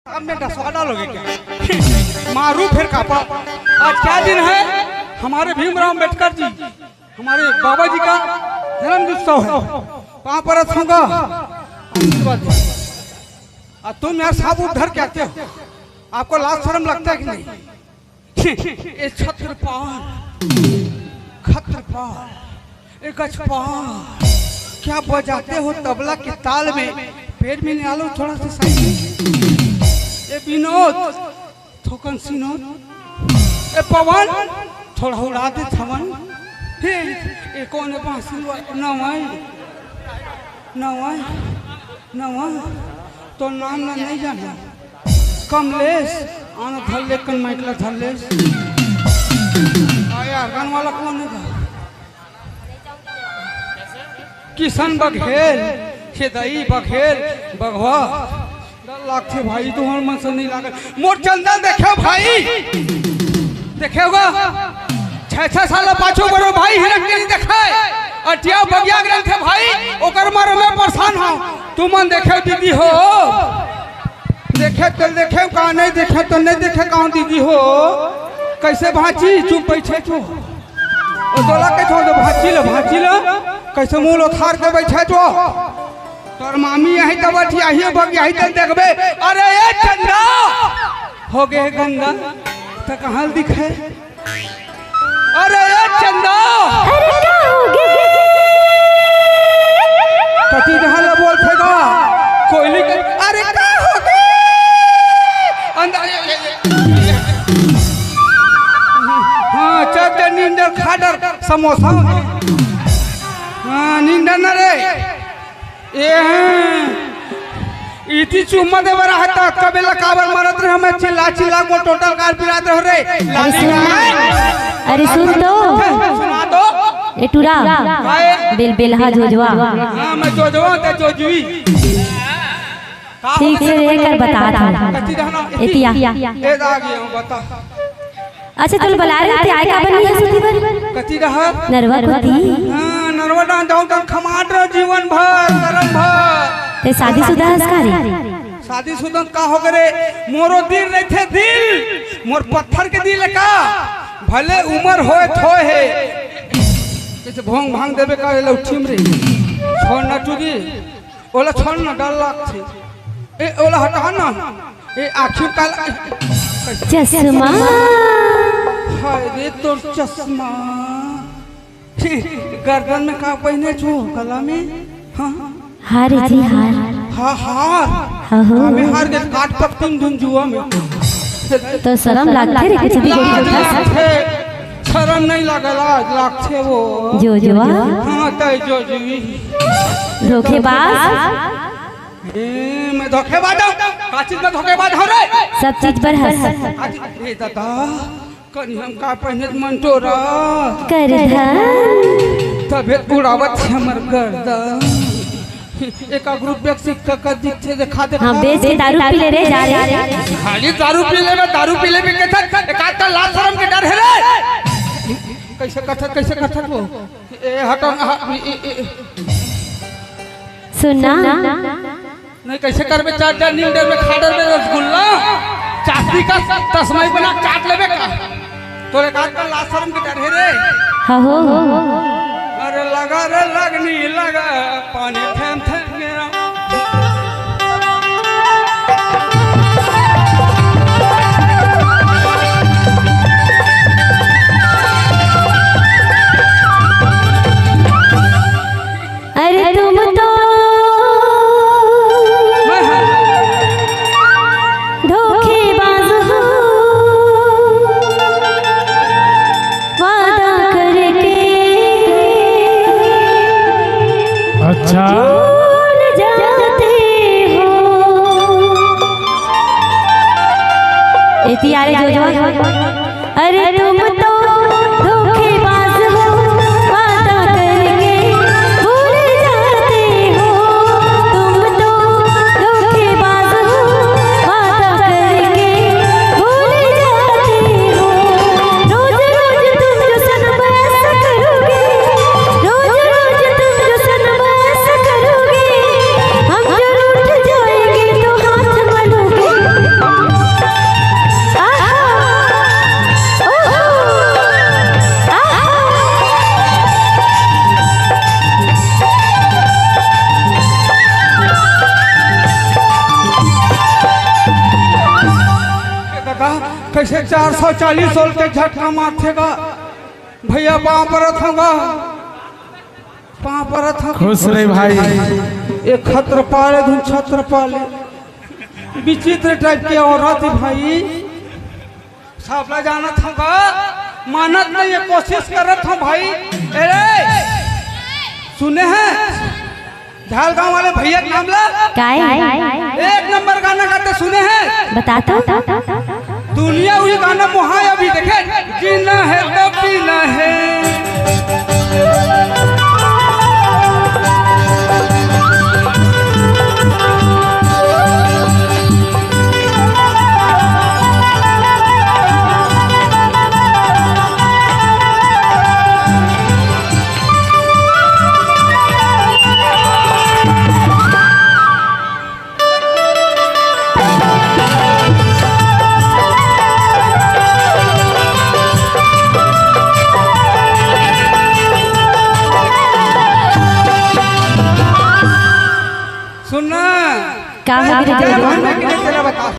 अब मैं डसवा डालोगे क्या? मारू फिर कापा। आज क्या दिन है? हमारे भीमराव अम्बेडकर जी, हमारे बाबा जी का जन्म उत्सव है। वहाँ पर रहूँगा। तुम यार साहब उधर क्या आते हो? आपको लाज शर्म लगता है कि नहीं? ये छत्रपाल, खत्रपाल, एक गजपाल, क्या बजाते हो तबला के ताल में? पेड़ में निकालो थोड़ा सा साइड। ये विनोद, थोकन सिनोद, ये पवन, थोड़ा उड़ा दे थवन। ये कौन है बांसुरी? नवाई, नवाई, नवाई, तो नाम ना नहीं जाना। कमलेश, आना धल्ले कन माइकला धल्लेश। यार गान वाला कौन है? किशन बघेल, खेदई बघेल, बघवा लाखे भाई तुम्हारे मन से नहीं लागल। मोर चंदा देखे भाई, देखे होगा 6-6 साल पाछो बड़ो भाई हिरक के नहीं देखा। अटिया बगिया ग्रंथ है भाई, ओकर मारे में परेशान हो। तुम मन देखे दीदी हो, देखे तो देखे कहाँ, नहीं देखे तो नहीं देखे कहाँ दीदी हो। कैसे भाची चुप बैठे छो? दोला के छो तो भाची लो कैसे मुँह उखाड़ के बैठे छो? तोर मामी यही तो बैठी यही भग यही तो देखबे। अरे ये चंदा हो गए गंगा तो कहाँ दिखे? अरे ये चंदा कटी ढाल बोल फेगा कोयली के। अरे क्या हो गए? हाँ चल नींदर खाडर समोसा। हाँ नींदर न रे इति चुम्मा दे बरा हता कबेला काबर मरत रहे हमें चिल्ला चिल्ला को टोटल कार पिरात रह रे। अरे सुन तो, सुना दो ए टूरा बेल बेलहा जोजवा। हां मैं जोजवा ते जोजवी ठीक से लेकर बता था। एतिया ए आ गया बता। अच्छा चल बला रहे थे आए का बनी है सुती भर कति रहा नरवा कोती। हां नरवा डां जाऊं त खमाट रह जीवन भर करम भर। ते शादीशुदा हसकारी? शादीशुदा का हो करे? मोरो दिल नहीं थे दिल, मोर पत्थर के दिल का। भले उम्र होए थो है कैसे भोंग भांग देबे का लौठीम रे। छोड़ ना टूगी ओला, छोड़ ना डर लाग छे। ए ओला हटा ना। ए आँखी काला चश्मा। हाय रे तोर चश्मा। गर्दन में का पहने छो? गला में? हाँ हार जी हार। हाँ हार। हाँ हो हमें हार के काट पत्तन धुन जुआ में तो शर्म लागते रे कुछ भी थे। शर्म नहीं लगला लागते वो जोजवा। हाँ तय जोजवी धोखेबाज। मैं धोखेबाज हूँ। का चीज में धोखेबाज हो रे? सब चीज पर हंस ए दादा कनी हम का पहने मन टोरा कर धन तबे उड़ावत हमर गर्दन। एक ग्रुप व्यक्ति का दिखते देखा दे। हां बेच के दारू पी ले रे जा रे। खाली दारू पी ले में दारू पी ले में कहता एकाता लाज शर्म के डर है रे। कैसे कथा वो? ए हटा सुनना नहीं कैसे करबे? चार नींदर में खाडर में रसगुल्ला चाशनी का तस्मई बना काट लेबे का। तोरे काट का लाज शर्म के डर है रे। हां हो अरे लगा रे लगनी लगा पानी थम थम गया। अरे तुम तो धोखेबाज हो, वादा करके अच्छा भूल जाते हो। एतियारे जोजवा। अरे तुम तो धोखेबाज हो, वादा करके भूल जाते हो। तुम तो धोखेबाज हो, वादा करके भूल जाते हो। रोज रोज तुम जो सनम ऐसा करोगे, रोज रोज तुम जो सनम ऐसा करोगे, हम जरूर उठ जाएंगे तो हाथ मलोगे। का कैसे 440 सोल के झटका मारथेगा भैया पाँव परत होगा पाँव परत होगा खुश रहे भाई। एक खत्र पाले धुन छत्र पाले विचित्र टाइप की औरत है भाई साफला जानत होगा मानत नहीं ये कोशिश करत हूँ भाई। अरे सुने हैं झाल गांव वाले भैया का नाम ला काय एक नंबर गाना गाते सुने हैं बता तो दुनिया हुई गाना मुहा अभी देखे जीना है तो पीना है सुनना का क्या बता